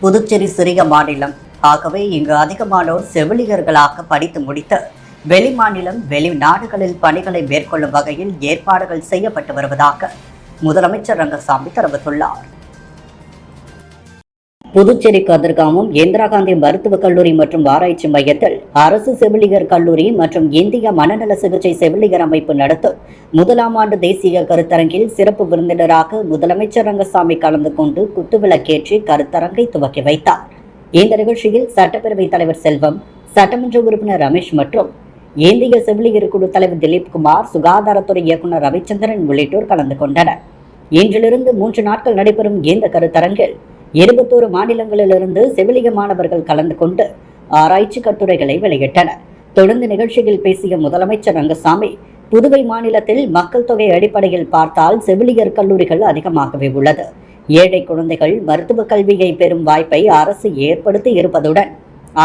புதுச்சேரி சிறிய மாநிலம். ஆகவே இங்கு அதிகமானோர் செவிலியர்களாக படித்து முடித்து வெளிமாநிலம் வெளிநாடுகளில் பணிகளை மேற்கொள்ளும் வகையில் ஏற்பாடுகள் செய்யப்பட்டு வருவதாக முதலமைச்சர் ரங்கசாமி தெரிவித்துள்ளார். புதுச்சேரி கதிர்காமம் இந்திரா காந்தி மருத்துவக் கல்லூரி மற்றும் ஆராய்ச்சி மையத்தில் அரசு செவிலியர் கல்லூரி மற்றும் இந்திய மனநல சிகிச்சை செவிலியர் அமைப்பு நடத்தும் 1ஆம் ஆண்டு தேசிய கருத்தரங்கில் சிறப்பு விருந்தினராக முதலமைச்சர் ரங்கசாமி கலந்து கொண்டு குத்துவிளக்கேற்றி கருத்தரங்கை துவக்கி வைத்தார். இந்த நிகழ்ச்சியில் சட்டப்பேரவைத் தலைவர் செல்வம், சட்டமன்ற உறுப்பினர் ரமேஷ் மற்றும் இந்திய செவிலியர் குழு தலைவர் திலீப் குமார், சுகாதாரத்துறை இயக்குநர் ரவிச்சந்திரன் உள்ளிட்டோர் கலந்து கொண்டனர். இன்றிலிருந்து 3 நாட்கள் நடைபெறும் இந்த கருத்தரங்கில் 21 மாநிலங்களிலிருந்து செவிலிய மாணவர்கள் கலந்து கொண்டு ஆராய்ச்சி கட்டுரைகளை வெளியிட்டனர். தொடர்ந்து நிகழ்ச்சியில் பேசிய முதலமைச்சர் ரங்கசாமி, புதுவை மாநிலத்தில் மக்கள் தொகை அடிப்படையில் பார்த்தால் செவிலியர் கல்லூரிகள் அதிகமாகவே உள்ளது. ஏழை குழந்தைகள் மருத்துவ கல்வியை பெறும் வாய்ப்பை அரசு ஏற்படுத்தி இருப்பதுடன்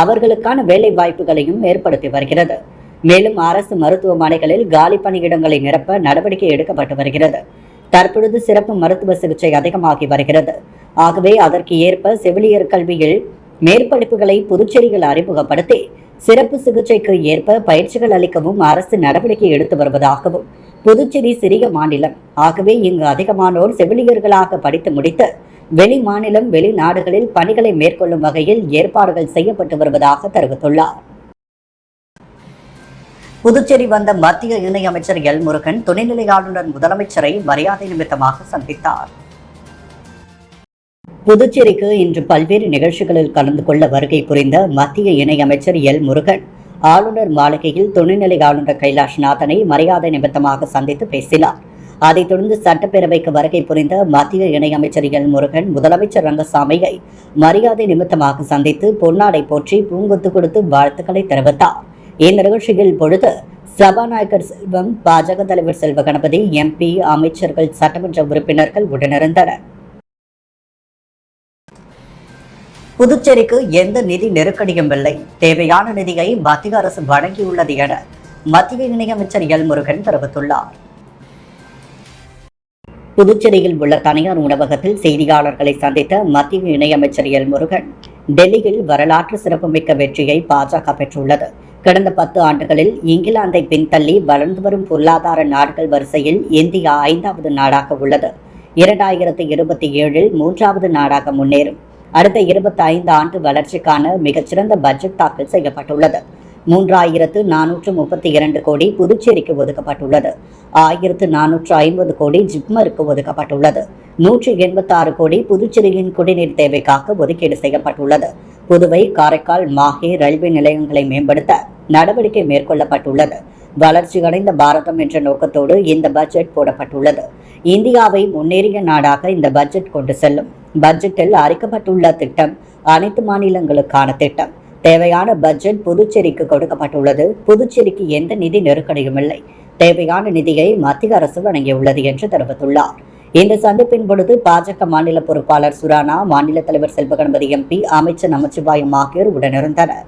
அவர்களுக்கான வேலை வாய்ப்புகளையும் ஏற்படுத்தி வருகிறது. மேலும் அரசு மருத்துவமனைகளில் காலி பணியிடங்களை நிரப்ப நடவடிக்கை எடுக்கப்பட்டு வருகிறது. தற்பொழுது சிறப்பு மருத்துவ சிகிச்சை அதிகமாகி வருகிறது. ஆகவே அதற்கு ஏற்ப செவிலியர் கல்வியில் மேற்படிப்புகளை புதுச்சேரியில் அறிமுகப்படுத்தி சிறப்பு சிகிச்சைக்கு ஏற்ப பயிற்சிகள் அளிக்கவும் அரசு நடவடிக்கை எடுத்து வருவதாகவும், புதுச்சேரி சிறிய மாநிலம். ஆகவே இங்கு அதிகமானோர் செவிலியர்களாக படித்து முடித்து வெளி மாநிலம் வெளிநாடுகளில் பணிகளை மேற்கொள்ளும் வகையில் ஏற்பாடுகள் செய்யப்பட்டு வருவதாக தெரிவித்துள்ளார். புதுச்சேரி வந்த மத்திய இணையமைச்சர் எல் முருகன் துணைநிலை ஆளுநர் முதலமைச்சரை மரியாதை நிமித்தமாக சந்தித்தார். புதுச்சேரிக்கு இன்று பல்வேறு நிகழ்ச்சிகளில் கலந்து கொள்ள வருகை புரிந்த மத்திய இணையமைச்சர் எல் முருகன் ஆளுநர் மாளிகையில் துணைநிலை ஆளுநர் கைலாஷ்நாதனை மரியாதை நிமித்தமாக சந்தித்து பேசினார். அதைத் தொடர்ந்து சட்டப்பேரவைக்கு வருகை புரிந்த மத்திய இணையமைச்சர் எல் முருகன் முதலமைச்சர் ரங்கசாமியை மரியாதை நிமித்தமாக சந்தித்து பொன்னாடை போற்றி பூங்கொத்து கொடுத்து வாழ்த்துக்களை தெரிவித்தார். இந்த நிகழ்ச்சியில் பொழுது சபாநாயகர் செல்வம், பாஜக தலைவர் செல்வ கணபதி, MP, அமைச்சர்கள், சட்டமன்ற உறுப்பினர்கள் உடனிருந்தனர். புதுச்சேரிக்கு எந்த நிதி நெருக்கடியும் இல்லை, தேவையான நிதியை மத்திய அரசு வழங்கியுள்ளது என மத்திய இணையமைச்சர் எல் முருகன் தெரிவித்துள்ளார். புதுச்சேரியில் உள்ள தனியார் உணவகத்தில் செய்தியாளர்களை சந்தித்த மத்திய இணையமைச்சர் எல் முருகன், டெல்லியில் வரலாற்று சிறப்புமிக்க வெற்றியை பாஜக பெற்றுள்ளது. கடந்த 10 ஆண்டுகளில் இங்கிலாந்தை பின்தள்ளி வளர்ந்து வரும் பொருளாதார நாடுகள் வரிசையில் இந்தியா 5வது நாடாக உள்ளது. 2027இல் 3வது நாடாக முன்னேறும். அடுத்த 25 ஆண்டு வளர்ச்சிக்கான மிகச்சிறந்த பட்ஜெட் தாக்கல் செய்யப்பட்டுள்ளது. 3432 கோடி புதுச்சேரிக்கு ஒதுக்கப்பட்டுள்ளது. 1450 கோடி ஜிப்மருக்கு ஒதுக்கப்பட்டுள்ளது. 186 கோடி புதுச்சேரியின் குடிநீர் தேவைக்காக ஒதுக்கீடு செய்யப்பட்டுள்ளது. புதுவை, காரைக்கால், மாஹே ரயில்வே நிலையங்களை மேம்படுத்த நடவடிக்கை மேற்கொள்ளப்பட்டுள்ளது. வளர்ச்சியடைந்த பாரதம் என்ற நோக்கத்தோடு இந்த பட்ஜெட் போடப்பட்டுள்ளது. இந்தியாவை முன்னேறிய நாடாக இந்த பட்ஜெட் கொண்டு செல்லும். பட்ஜெட்டில் அறிக்கப்பட்டுள்ள திட்டம் அனைத்து மாநிலங்களுக்கான திட்டம். தேவையான பட்ஜெட் புதுச்சேரிக்கு கொடுக்கப்பட்டுள்ளது. புதுச்சேரிக்கு எந்த நிதி நெருக்கடியும் இல்லை. தேவையான நிதியை மத்திய அரசு வழங்கியுள்ளது என்று தெரிவித்துள்ளார். இந்த சந்திப்பின் பொழுது பாஜக மாநில பொறுப்பாளர் சுரானா, மாநில தலைவர் செல்வ கணபதி, MP, அமைச்சர் நமச்சிவாயம் ஆகியோர் உடனிருந்தனர்.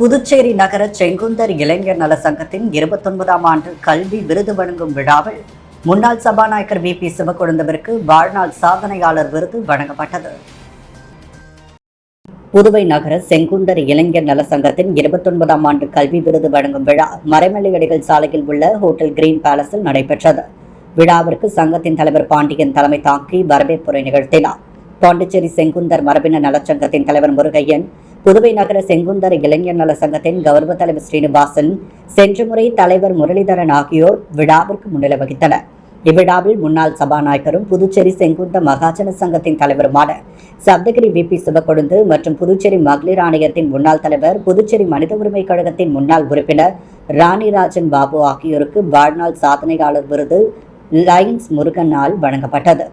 புதுச்சேரி நகர செங்குந்தர் இளைஞர் நல சங்கத்தின் 29ஆம் ஆண்டு கல்வி விருது வழங்கும் விழாவில் முன்னாள் சபாநாயகர் VP சிவக்கொழுந்தவிற்கு வாழ்நாள் சாதனையாளர் விருது வழங்கப்பட்டது. புதுவை நகர செங்குந்தர் இளைஞர் நல சங்கத்தின் 29ஆம் ஆண்டு கல்வி விருது வழங்கும் விழா மறைமலையடிகள் சாலையில் உள்ள ஹோட்டல் கிரீன் பேலஸில் நடைபெற்றது. விழாவிற்கு சங்கத்தின் தலைவர் பாண்டியன் தலைமை தாங்கி வரவேற்புரை நிகழ்த்தினார். பாண்டிச்சேரி செங்குந்தர் மரபின நலச்சங்கத்தின் தலைவர் முருகையன், புதுவை நகர செங்குந்தர் இளைஞர் நல சங்கத்தின் கௌரவ தலைவர் ஸ்ரீனிவாசன், சென்ற முறை தலைவர் முரளிதரன் ஆகியோர் விழாவிற்கு முன்னிலை வகித்தனர். இவ்விழாவில் முன்னாள் சபாநாயகரும் புதுச்சேரி செங்குந்த மகாஜன சங்கத்தின் தலைவருமான சப்தகிரி VP சிவக்கொழுந்து மற்றும் புதுச்சேரி மகளிர் ஆணையத்தின் முன்னாள் தலைவர், புதுச்சேரி மனித உரிமை கழகத்தின் முன்னாள் உறுப்பினர் ராணிராஜன் பாபு ஆகியோருக்கு வாழ்நாள் சாதனையாளர் விருது லயன்ஸ் முருகனால் வழங்கப்பட்டது.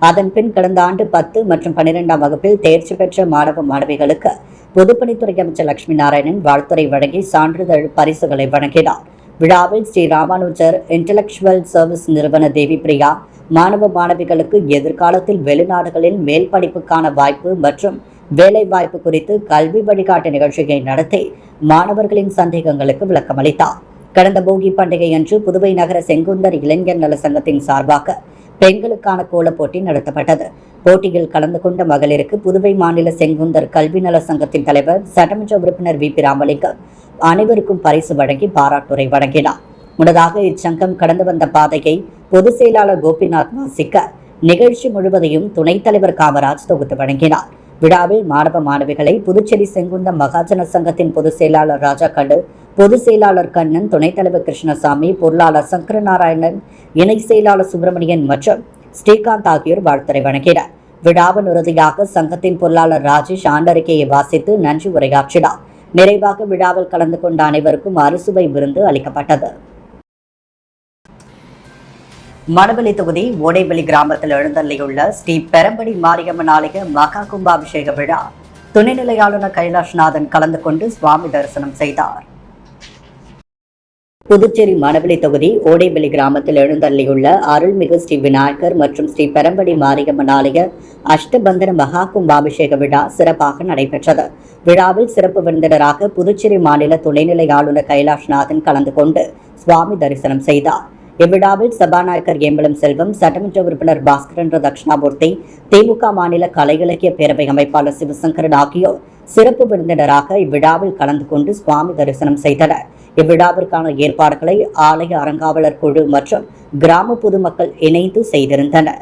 அதன்பின் கடந்த ஆண்டு 10 மற்றும் 12ஆம் வகுப்பில் தேர்ச்சி பெற்ற மாணவ மாணவிகளுக்கு பொதுப்பணித்துறை அமைச்சர் லட்சுமி நாராயணன் வாழ்த்துரை வழங்கி சான்றிதழ் பரிசுகளை வழங்கினார். விழாவில் ஸ்ரீ ராமானுஜர் இன்டலெக்சுவல் சர்வீஸ் நிறுவன தேவி பிரியா மாணவ மாணவிகளுக்கு எதிர்காலத்தில் வெளிநாடுகளில் மேல் படிப்புக்கான வாய்ப்பு மற்றும் வேலை வாய்ப்பு குறித்து கல்வி வழிகாட்டு நிகழ்ச்சியை நடத்தி மாணவர்களின் சந்தேகங்களுக்கு விளக்கமளித்தார். கடந்த போகி பண்டிகை அன்று புதுவை நகர செங்குந்தர் இளைஞர் நல சங்கத்தின் சார்பாக பெண்களுக்கான கோலப் போட்டி நடத்தப்பட்டது. போட்டியில் கலந்து கொண்ட மகளிருக்கு புதுவை மாநில செங்குந்தர் கல்வி நல சங்கத்தின் தலைவர் சட்டமன்ற உறுப்பினர் வி பி ராமலிங்கம் அனைவருக்கும் பரிசு வழங்கி பாராட்டுரை வழங்கினார். முன்னதாக இச்சங்கம் கடந்து வந்த பாதையை பொதுச் செயலாளர் கோபிநாத் வாசிக்க நிகழ்ச்சி முழுவதையும் துணைத் தலைவர் காமராஜ் தொகுத்து வழங்கினார். விழாவில் மாணவ மாணவிகளை புதுச்சேரி செங்குந்தம் மகாஜன சங்கத்தின் பொதுச் செயலாளர் ராஜா கண்ணு, பொதுச் செயலாளர் கண்ணன், துணைத் தலைவர் கிருஷ்ணசாமி, பொருளாளர் சங்கரநாராயணன், இணை செயலாளர் சுப்பிரமணியன் மற்றும் ஸ்ரீகாந்த் ஆகியோர் வாழ்த்துரை வழங்கினர். விழாவின் இறுதியாக சங்கத்தின் பொருளாளர் ராஜேஷ் ஆண்டறிக்கையை வாசித்து நன்றி உரையாற்றினார். நிறைவாக விழாவில் கலந்து கொண்ட அனைவருக்கும் அறுசுவை விருந்து அளிக்கப்பட்டது. மணவெளி தொகுதி ஓடைவெளி கிராமத்தில் எழுந்தள்ளியுள்ள ஸ்ரீ பெரம்படி மாரியம்மன் ஆலய மகா கும்பாபிஷேக விழா துணைநிலை ஆளுநர் கைலாஷ்நாதன் கலந்து கொண்டு சுவாமி தரிசனம் செய்தார். புதுச்சேரி மணவெளி தொகுதி ஓடைவெளி கிராமத்தில் எழுந்தள்ளியுள்ள அருள்மிகு ஸ்ரீ விநாயகர் மற்றும் ஸ்ரீ பெரம்படி மாரியம்மன் ஆலய அஷ்டபந்தன மகா கும்பாபிஷேக விழா சிறப்பாக நடைபெற்றது. விழாவில் சிறப்பு விருந்தினராக புதுச்சேரி மாநில துணைநிலை ஆளுநர் கைலாஷ்நாதன் கலந்து கொண்டு சுவாமி தரிசனம் செய்தார். இவ்விழாவில் சபாநாயகர் ஏம்பலம் செல்வம், சட்டமன்ற உறுப்பினர் பாஸ்கரன் தட்சிணாமூர்த்தி, திமுக மாநில கலை இலக்கிய பேரவை அமைப்பாளர் சிவசங்கரன் ஆகியோர் சிறப்பு விருந்தினராக இவ்விழாவில் கலந்து கொண்டு சுவாமி தரிசனம் செய்தனர். இவ்விழாவிற்கான ஏற்பாடுகளை ஆலய அறங்காவலர் குழு மற்றும் கிராம பொதுமக்கள் இணைந்து செய்திருந்தனர்.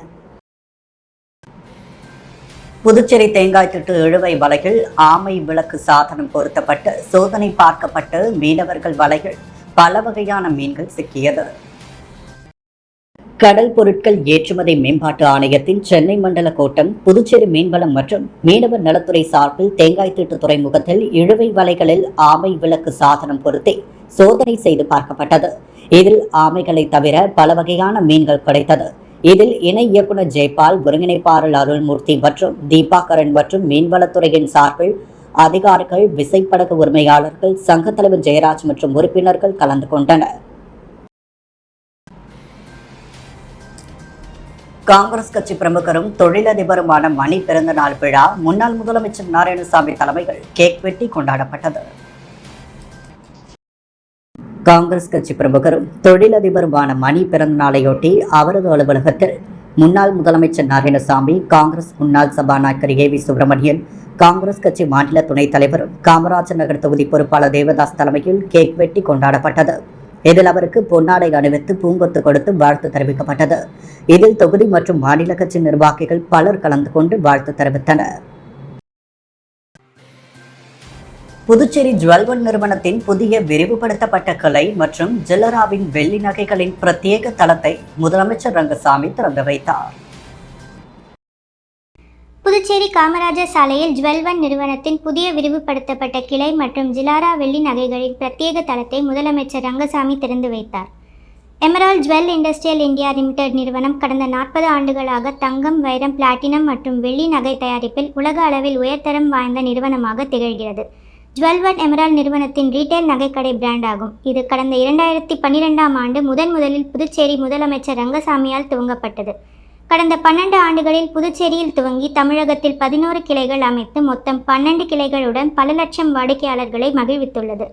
புதுச்சேரி தேங்காய் திட்டு இழுவை வலையில் ஆமை விளக்கு சாதனம் பொருத்தப்பட்டு சோதனை பார்க்கப்பட்டு மீனவர்கள் வலையில் பல வகையான மீன்கள் சிக்கியது. கடல் பொருட்கள் ஏற்றுமதி மேம்பாட்டு ஆணையத்தின் சென்னை மண்டல கோட்டம் புதுச்சேரி மீன்வளம் மற்றும் மீனவர் நலத்துறை சார்பில் தேங்காய் திட்டு துறைமுகத்தில் இழுவை வலைகளில் ஆமை விளக்கு சாதனம் பொருத்தி சோதனை செய்து பார்க்கப்பட்டது. இதில் ஆமைகளை தவிர பல வகையான மீன்கள் கிடைத்தது. இதில் இணை இயக்குநர் ஜெயபால், ஒருங்கிணைப்பாளர் அருள்மூர்த்தி மற்றும் தீபாகரன் மற்றும் மீன்வளத்துறையின் சார்பில் அதிகாரிகள், விசைப்படகு உரிமையாளர்கள், சங்க தலைவர் ஜெயராஜ் மற்றும் உறுப்பினர்கள் கலந்து கொண்டனர். காங்கிரஸ் கட்சி பிரமுகரும் தொழிலதிபருமான மணி பிறந்தநாள் விழா முன்னாள் முதலமைச்சர் நாராயணசாமி தலைமையில் கேக் வெட்டி கொண்டாடப்பட்டது. காங்கிரஸ் கட்சி பிரமுகரும் தொழிலதிபருமான மணி பிறந்தநாளையொட்டி அவரது அலுவலகத்தில் முன்னாள் முதலமைச்சர் நாராயணசாமி, காங்கிரஸ் முன்னாள் சபாநாயகர் ஏ வி சுப்பிரமணியன், காங்கிரஸ் கட்சி மாநில துணைத் தலைவரும் காமராஜர் நகர் தொகுதி பொறுப்பாளர் தேவதாஸ் தலைமையில் கேக் வெட்டி கொண்டாடப்பட்டது. இதில் அவருக்கு பொன்னாடை அணிவித்து பூங்கொத்து கொடுத்து வாழ்த்து தெரிவிக்கப்பட்டது. இதில் தொகுதி மற்றும் மாநில கட்சி நிர்வாகிகள் பலர் கலந்து கொண்டு வாழ்த்து தெரிவித்தனர். புதுச்சேரி ஜுவல்வன் நிறுவனத்தின் புதிய விரிவுபடுத்தப்பட்ட கிளை மற்றும் ஜில்லராவின் வெள்ளி நகைகளின் பிரத்யேக தளத்தை முதலமைச்சர் ரங்கசாமி திறந்து வைத்தார். புதுச்சேரி காமராஜர் சாலையில் ஜுவல்வன் நிறுவனத்தின் புதிய விரிவுபடுத்தப்பட்ட கிளை மற்றும் ஜிலாரா வெள்ளி நகைகளின் பிரத்யேக தளத்தை முதலமைச்சர் ரங்கசாமி திறந்து வைத்தார். Emerald jewel industrial India limited நிறுவனம் கடந்த 40 ஆண்டுகளாக தங்கம், வைரம், பிளாட்டினம் மற்றும் வெள்ளி நகை தயாரிப்பில் உலக அளவில் உயர்தரம் வாய்ந்த நிறுவனமாக திகழ்கிறது. ஜுவல்வன் எமரால்ட் நிறுவனத்தின் ரீட்டைல் நகைக்கடை பிராண்ட் ஆகும். இது கடந்த 2012ஆம் ஆண்டு முதலில் புதுச்சேரி முதலமைச்சர் ரங்கசாமியால் துவங்கப்பட்டது. கடந்த 12 ஆண்டுகளில் புதுச்சேரியில் துவங்கி தமிழகத்தில் 11 கிளைகள் அமைத்து மொத்தம் 12 கிளைகளுடன் பல லட்சம் வாடிக்கையாளர்களை மகிழ்வித்துள்ளது.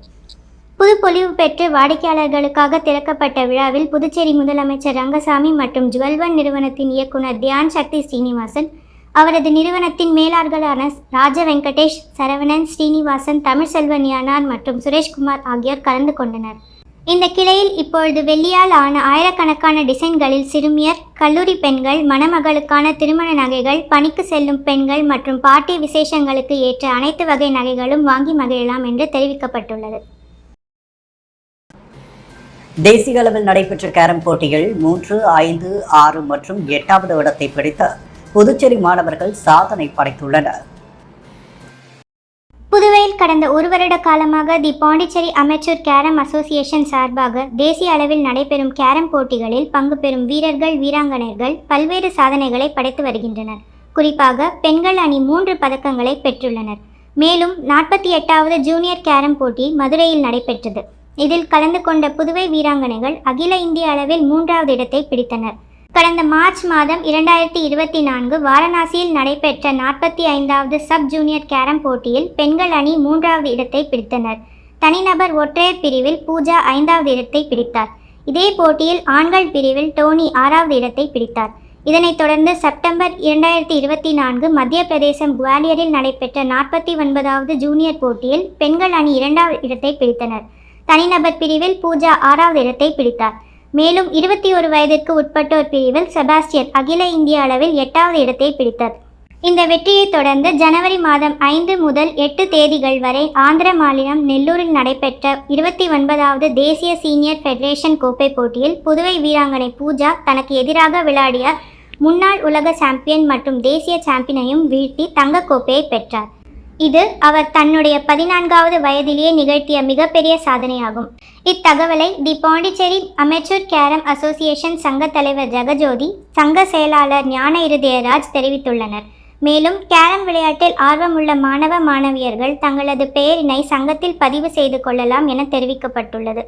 புதுப்பொலிவு பெற்று வாடிக்கையாளர்களுக்காக திறக்கப்பட்ட விழாவில் புதுச்சேரி முதலமைச்சர் ரங்கசாமி மற்றும் ஜுவல்வன் நிறுவனத்தின் இயக்குனர் தியான் சக்தி ஸ்ரீனிவாசன், அவரது நிறுவனத்தின் மேலாளர்களான ராஜ வெங்கடேஷ், சரவணன், ஸ்ரீனிவாசன், தமிழ்செல்வன் யானார் மற்றும் சுரேஷ்குமார் ஆகியோர் கலந்து கொண்டனர். இந்த கிளையில் இப்பொழுது வெள்ளியால் ஆன ஆயிரக்கணக்கான டிசைன்களில் சிறுமியர், கல்லூரி பெண்கள், மணமகளுக்கான திருமண நகைகள், பணிக்கு செல்லும் பெண்கள் மற்றும் பார்ட்டி விசேஷங்களுக்கு ஏற்ற அனைத்து வகை நகைகளும் வாங்கி மகிழலாம் என்று தெரிவிக்கப்பட்டுள்ளது. தேசிய அளவில் நடைபெற்ற கேரம் போட்டியில் 3, 5, 6 மற்றும் 8வது இடத்தை பிடித்த புதுச்சேரி மாணவர்கள் சாதனை படைத்துள்ளனர். புதுவையில் கடந்த 1 வருட காலமாக தி பாண்டிச்சேரி அமெச்சூர் கேரம் அசோசியேஷன் சார்பாக தேசிய அளவில் நடைபெறும் கேரம் போட்டிகளில் பங்கு பெறும் வீரர்கள், வீராங்கனைகள் பல்வேறு சாதனைகளை படைத்து வருகின்றனர். குறிப்பாக பெண்கள் அணி 3 பதக்கங்களை பெற்றுள்ளனர். மேலும் 48வது ஜூனியர் கேரம் போட்டி மதுரையில் நடைபெற்றது. இதில் கலந்து கொண்ட புதுவை வீராங்கனைகள் அகில இந்திய அளவில் 3வது இடத்தை பிடித்தனர். கடந்த மார்ச் மாதம் 2024 வாரணாசியில் நடைபெற்ற 45வது சப் ஜூனியர் கேரம் போட்டியில் பெண்கள் அணி 3வது இடத்தை பிடித்தனர். தனிநபர் ஒற்றையர் பிரிவில் பூஜா 5வது இடத்தை பிடித்தார். இதே போட்டியில் ஆண்கள் பிரிவில் டோனி 6வது இடத்தை பிடித்தார். இதனைத் தொடர்ந்து செப்டம்பர் 2024 மத்திய பிரதேசம் குவாலியரில் நடைபெற்ற 49வது ஜூனியர் போட்டியில் பெண்கள் அணி 2வது இடத்தை பிடித்தனர். தனிநபர் பிரிவில் பூஜா 6வது இடத்தை பிடித்தார். மேலும் 21 வயதிற்கு உட்பட்டோர் பிரிவில் செபாஸ்டியன் அகில இந்திய அளவில் 8வது இடத்தை பிடித்தார். இந்த வெற்றியை தொடர்ந்து ஜனவரி மாதம் 5 முதல் 8 தேதிகள் வரை ஆந்திர மாநிலம் நெல்லூரில் நடைபெற்ற 29வது தேசிய சீனியர் ஃபெடரேஷன் கோப்பை போட்டியில் புதுவை வீராங்கனை பூஜா தனக்கு எதிராக விளையாடிய முன்னாள் உலக சாம்பியன் மற்றும் தேசிய சாம்பியனையும் வீழ்த்தி தங்கக் கோப்பையை பெற்றார். இது அவர் தன்னுடைய 14வது வயதிலேயே நிகழ்த்திய மிகப்பெரிய சாதனையாகும். இத்தகவலை தி பாண்டிச்சேரி அமெச்சூர் கேரம் அசோசியேஷன் சங்க தலைவர் ஜெகஜோதி, சங்க செயலாளர் ஞான இருதயராஜ் தெரிவித்துள்ளனர். மேலும் கேரம் விளையாட்டில் ஆர்வமுள்ள மாணவ மாணவியர்கள் தங்களது பெயரினை சங்கத்தில் பதிவு செய்து கொள்ளலாம் என தெரிவிக்கப்பட்டுள்ளது.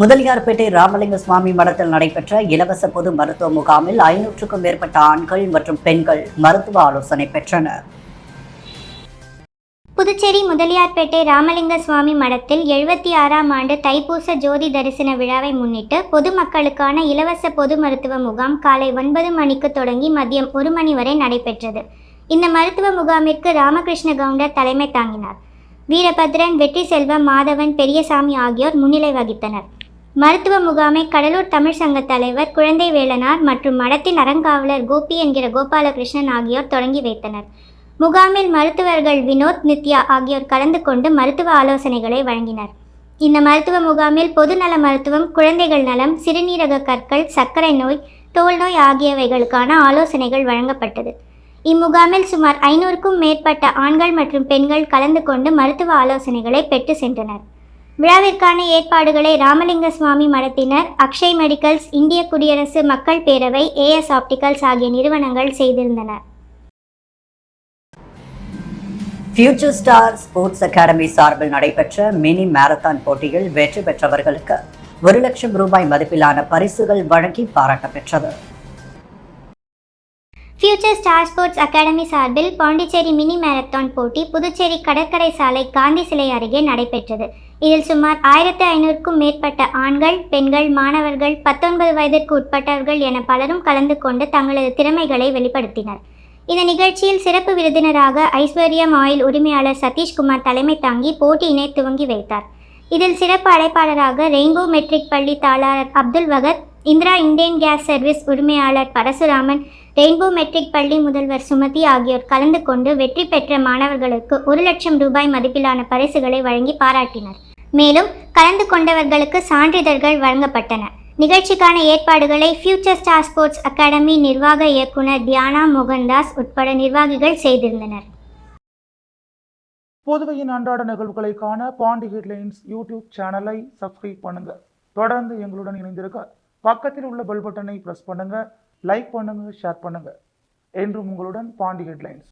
முதலியார்பேட்டை ராமலிங்க சுவாமி மடத்தில் நடைபெற்ற இலவச பொது மருத்துவ முகாமில் 500க்கும் மேற்பட்ட ஆண்கள் மற்றும் பெண்கள் மருத்துவ ஆலோசனை பெற்றனர். புதுச்சேரி முதலியார்பேட்டை ராமலிங்க சுவாமி மடத்தில் 76ஆம் ஆண்டு தைப்பூச ஜோதி தரிசன விழாவை முன்னிட்டு பொதுமக்களுக்கான இலவச பொது மருத்துவ முகாம் காலை 9 மணிக்கு தொடங்கி மதியம் 1 மணி வரை நடைபெற்றது. இந்த மருத்துவ முகாமிற்கு ராமகிருஷ்ண கவுண்டர் தலைமை தாங்கினார். வீரபத்ரன், வெற்றி செல்வம், மாதவன், பெரியசாமி ஆகியோர் முன்னிலை வகித்தனர். மருத்துவ முகாமை கடலூர் தமிழ் சங்க தலைவர் குழந்தை வேலனார் மற்றும் மடத்தின் அறங்காவலர் கோபி என்கிற கோபாலகிருஷ்ணன் ஆகியோர் தொடங்கி வைத்தனர். முகாமில் மருத்துவர்கள் வினோத், நித்யா ஆகியோர் கலந்து கொண்டு மருத்துவ ஆலோசனைகளை வழங்கினர். இந்த மருத்துவ முகாமில் பொதுநல மருத்துவம், குழந்தைகள் நலம், சிறுநீரக கற்கள், சர்க்கரை நோய், தோல் நோய் ஆகியவைகளுக்கான ஆலோசனைகள் வழங்கப்பட்டது. இம்முகாமில் சுமார் 500க்கும் மேற்பட்ட ஆண்கள் மற்றும் பெண்கள் கலந்து கொண்டு மருத்துவ ஆலோசனைகளை பெற்று சென்றனர். விழாவிற்கான ஏற்பாடுகளை ராமலிங்க சுவாமி மடத்தினர், அக்ஷய் மெடிக்கல்ஸ், இந்திய குடியரசு மக்கள் பேரவை, ஏஎஸ் ஆப்டிகல்ஸ் ஆகிய நிறுவனங்கள் செய்திருந்தன. ஃபியூச்சர் ஸ்டார் ஸ்போர்ட்ஸ் அகாடமி சார்பில் நடைபெற்ற மினி மாரத்தான் போட்டியில் வெற்றி பெற்றவர்களுக்கு 1 லட்சம் ரூபாய் மதிப்பிலான பரிசுகள் வழங்கி பாராட்ட பெற்றது. ஃபியூச்சர் ஸ்டார் ஸ்போர்ட்ஸ் அகாடமி சார்பில் பாண்டிச்சேரி மினி மாரத்தான் போட்டி புதுச்சேரி கடற்கரை சாலை காந்தி சிலை அருகே நடைபெற்றது. இதில் சுமார் 1500க்கும் மேற்பட்ட ஆண்கள், பெண்கள், மாணவர்கள், 19 வயதிற்கு உட்பட்டவர்கள் என பலரும் கலந்து கொண்டு தங்களது திறமைகளை வெளிப்படுத்தினர். இந்த நிகழ்ச்சியில் சிறப்பு விருந்தினராக ஐஸ்வர்யம் ஆயில் உரிமையாளர் சதீஷ்குமார் தலைமை தாங்கி போட்டியினை துவங்கி வைத்தார். இதில் சிறப்பு அழைப்பாளராக ரெயின்போ மெட்ரிக் பள்ளி தாளாளர் அப்துல் வகத், இந்திரா இண்டேன் கேஸ் சர்வீஸ் உரிமையாளர் பரசுராமன், ரெயின்போ மெட்ரிக் பள்ளி முதல்வர் சுமதி ஆகியோர் கலந்து கொண்டு வெற்றி பெற்ற மாணவர்களுக்கு 1 லட்சம் ரூபாய் மதிப்பிலான பரிசுகளை வழங்கி பாராட்டினர். மேலும் கலந்து கொண்டவர்களுக்கு சான்றிதழ்கள் வழங்கப்பட்டன. நிகழ்ச்சிக்கான ஏற்பாடுகளை ஃபியூச்சர் ஸ்டார் ஸ்போர்ட்ஸ் அகாடமி நிர்வாக இயக்குனர் தியானா மோகன்தாஸ் உட்பட நிர்வாகிகள் செய்திருந்தனர். புதுவையின் அன்றாட நிகழ்வுகளை காண பாண்டி ஹெட்லைன்ஸ் யூடியூப் சேனலை சப்ஸ்கிரைப் பண்ணுங்க. தொடர்ந்து எங்களுடன் இணைந்திருக்க பக்கத்தில் உள்ள பெல் பட்டனை பிரஸ் பண்ணுங்க. லைக் பண்ணுங்க, ஷேர் பண்ணுங்க. என்றும் உங்களுடன் பாண்டி ஹெட்லைன்ஸ்.